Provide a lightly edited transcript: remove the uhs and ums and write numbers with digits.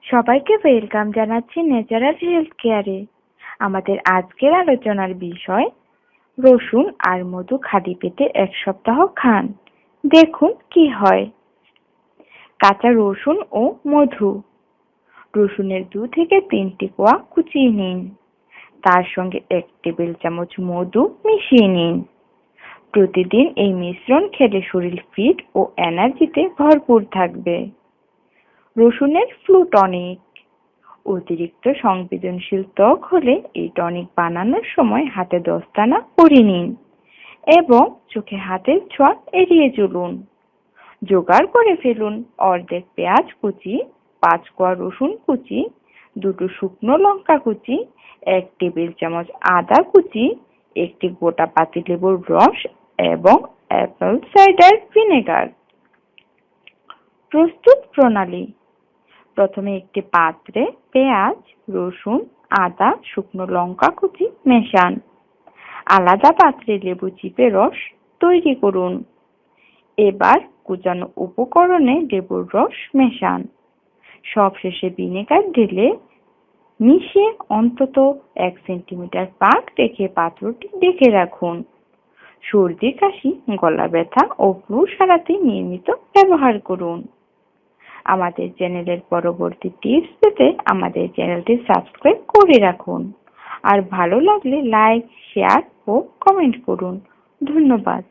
সবাইকে ওয়েলকাম জানাচ্ছি natural health কেয়ারে। আমাদের আজকের আলোচনার বিষয় রসুন আর মধু খালি পেটে 1 সপ্তাহ খান, দেখুন কি হয়। কাঁচা রসুন ও মধু। রসুনের 2 থেকে 3টি কোয়া কুচিয়ে নিন, তার সঙ্গে 1 টেবিল চামচ মধু মিশিয়ে নিন। প্রতিদিন এই মিশ্রণ খেলে শরীর ফিট ও এনার্জিতে ভরপুর থাকবে। রসুনের ফ্লু টনিক। অতিরিক্ত সংবেদনশীল ত্বক হলে এই টনিক বানানোর সময় হাতে দস্তানা পরিয়ে নিন এবং চোখে হাতের ছোঁয়া এড়িয়ে চলুন। জোগাড় করে ফেলুন অর্ধেক পেঁয়াজ কুচি, 5 কোয়া রসুন কুচি, 2টো শুকনো লঙ্কা কুচি, 1 টেবিল চামচ আদা কুচি, 1টি গোটা পাতিলেবুর রস এবং অ্যাপেল সাইডার ভিনেগার। প্রস্তুত প্রণালী: প্রথমে একটি পাত্রে পেঁয়াজ, রসুন, আদা, শুকনো লঙ্কা কুচি মেশান। আলাদা পাত্রে লেবু চিপে রস তৈরি করুন। এবার কুচানো উপকরণে লেবুর রস মেশান। সবশেষে ভিনেগার ঢেলে মিশিয়ে অন্তত 1 সেন্টিমিটার পাক রেখে পাত্রটি ঢেকে রাখুন। সর্দি, কাশি, গলা ব্যথা ও ফ্লু সারাতে নিয়মিত ব্যবহার করুন। আমাদের চ্যানেলের পরবর্তী টিপস পেতে আমাদের চ্যানেলটি সাবস্ক্রাইব করে রাখুন আর ভালো লাগলে লাইক, শেয়ার ও কমেন্ট করুন। ধন্যবাদ।